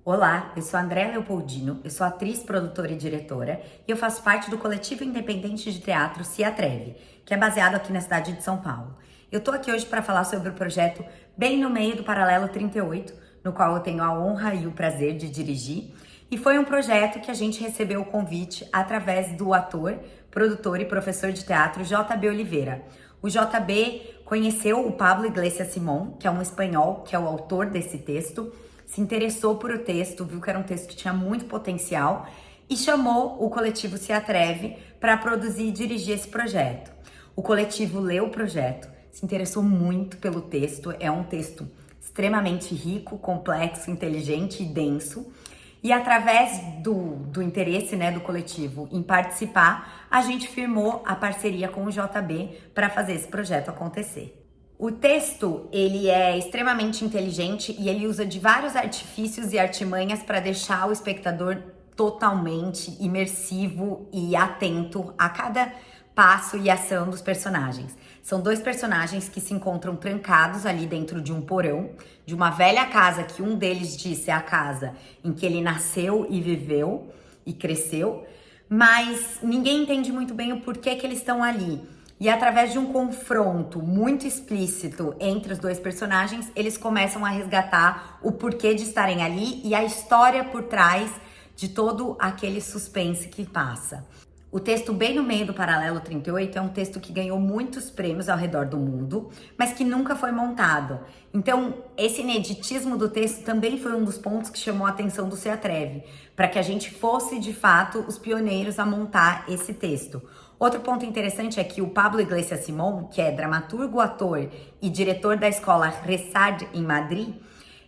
Olá, eu sou a Andréa Leopoldino, eu sou atriz, produtora e diretora e eu faço parte do coletivo independente de teatro Se Atreve, que é baseado aqui na cidade de São Paulo. Eu tô aqui hoje para falar sobre o projeto Bem no Meio do Paralelo 38, no qual eu tenho a honra e o prazer de dirigir, e foi um projeto que a gente recebeu o convite através do ator, produtor e professor de teatro JB Oliveira. O JB conheceu o Pablo Iglesias Simón, que é um espanhol, que é o autor desse texto, se interessou por o texto, viu que era um texto que tinha muito potencial e chamou o coletivo Se Atreve para produzir e dirigir esse projeto. O coletivo leu o projeto, se interessou muito pelo texto, é um texto extremamente rico, complexo, inteligente e denso. E através do interesse, do coletivo em participar, a gente firmou a parceria com o JB para fazer esse projeto acontecer. O texto, ele é extremamente inteligente e ele usa de vários artifícios e artimanhas para deixar o espectador totalmente imersivo e atento a cada passo e ação dos personagens. São dois personagens que se encontram trancados ali dentro de um porão, de uma velha casa que um deles disse é a casa em que ele nasceu e viveu e cresceu, mas ninguém entende muito bem o porquê que eles estão ali. E através de um confronto muito explícito entre os dois personagens, eles começam a resgatar o porquê de estarem ali e a história por trás de todo aquele suspense que passa. O texto Bem no Meio do Paralelo 38 é um texto que ganhou muitos prêmios ao redor do mundo, mas que nunca foi montado. Então, esse ineditismo do texto também foi um dos pontos que chamou a atenção do Se Atreve, para que a gente fosse, de fato, os pioneiros a montar esse texto. Outro ponto interessante é que o Pablo Iglesias Simón, que é dramaturgo, ator e diretor da escola Resart em Madrid,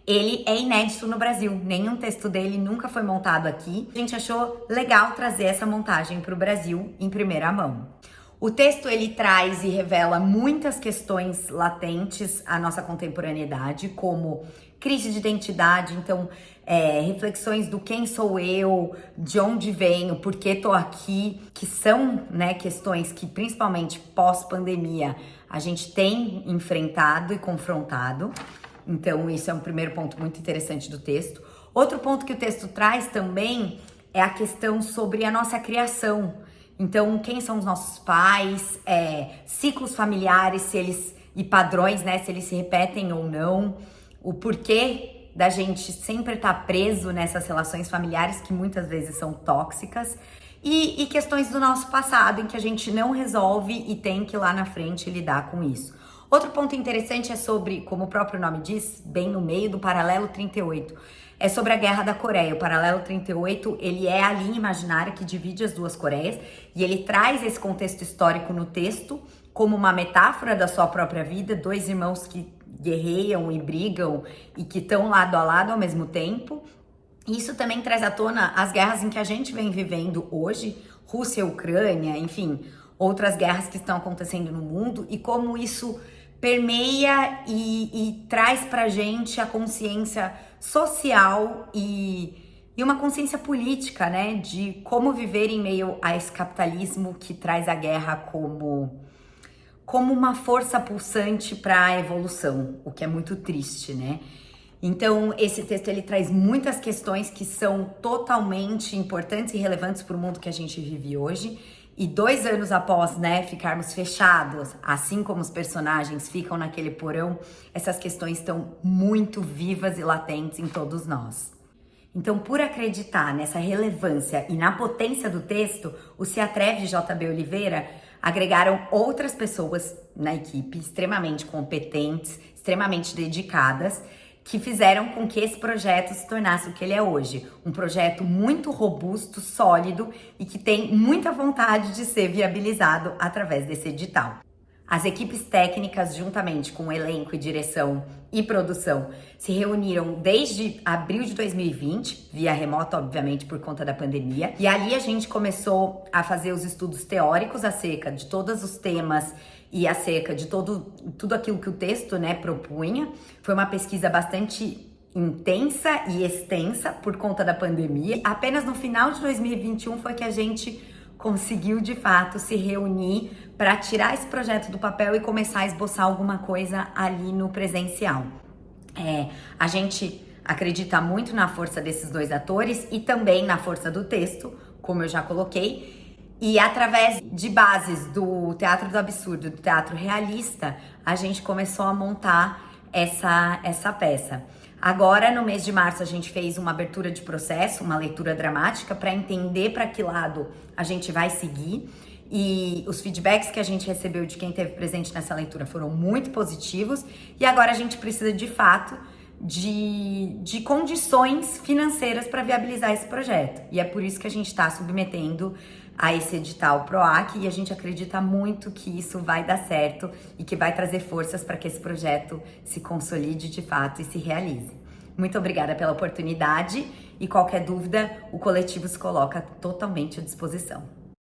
ele é inédito no Brasil, nenhum texto dele nunca foi montado aqui. A gente achou legal trazer essa montagem para o Brasil em primeira mão. O texto ele traz e revela muitas questões latentes à nossa contemporaneidade, como crise de identidade, então reflexões do quem sou eu, de onde venho, por que tô aqui, que são questões que principalmente pós-pandemia a gente tem enfrentado e confrontado. Então, isso é um primeiro ponto muito interessante do texto. Outro ponto que o texto traz também é a questão sobre a nossa criação. Então, quem são os nossos pais, ciclos familiares, e padrões, se eles se repetem ou não, o porquê da gente sempre estar preso nessas relações familiares que muitas vezes são tóxicas e questões do nosso passado em que a gente não resolve e tem que lá na frente lidar com isso. Outro ponto interessante é sobre, como o próprio nome diz, bem no meio do Paralelo 38. É sobre a Guerra da Coreia. O Paralelo 38, ele é a linha imaginária que divide as duas Coreias e ele traz esse contexto histórico no texto como uma metáfora da sua própria vida, dois irmãos que guerreiam e brigam e que estão lado a lado ao mesmo tempo. Isso também traz à tona as guerras em que a gente vem vivendo hoje, Rússia e Ucrânia, enfim, outras guerras que estão acontecendo no mundo e como isso permeia e traz pra gente a consciência social e uma consciência política, de como viver em meio a esse capitalismo que traz a guerra como uma força pulsante para a evolução, o que é muito triste, Então, esse texto ele traz muitas questões que são totalmente importantes e relevantes para o mundo que a gente vive hoje. E 2 anos após, ficarmos fechados, assim como os personagens ficam naquele porão, essas questões estão muito vivas e latentes em todos nós. Então, por acreditar nessa relevância e na potência do texto, o Se Atreve de JB Oliveira agregaram outras pessoas na equipe extremamente competentes, extremamente dedicadas, que fizeram com que esse projeto se tornasse o que ele é hoje. Um projeto muito robusto, sólido e que tem muita vontade de ser viabilizado através desse edital. As equipes técnicas, juntamente com o elenco e direção e produção, se reuniram desde abril de 2020, via remota, obviamente, por conta da pandemia. E ali a gente começou a fazer os estudos teóricos acerca de todos os temas e acerca de tudo aquilo que o texto, propunha. Foi uma pesquisa bastante intensa e extensa por conta da pandemia. Apenas no final de 2021 foi que a gente conseguiu, de fato, se reunir para tirar esse projeto do papel e começar a esboçar alguma coisa ali no presencial. A gente acredita muito na força desses dois atores e também na força do texto, como eu já coloquei. E através de bases do teatro do absurdo, do teatro realista, a gente começou a montar essa peça. Agora, no mês de março, a gente fez uma abertura de processo, uma leitura dramática, para entender para que lado a gente vai seguir. E os feedbacks que a gente recebeu de quem esteve presente nessa leitura foram muito positivos. E agora a gente precisa, de fato, de condições financeiras para viabilizar esse projeto. E é por isso que a gente está submetendo a esse edital PROAC, e a gente acredita muito que isso vai dar certo e que vai trazer forças para que esse projeto se consolide de fato e se realize. Muito obrigada pela oportunidade, e qualquer dúvida, o coletivo se coloca totalmente à disposição.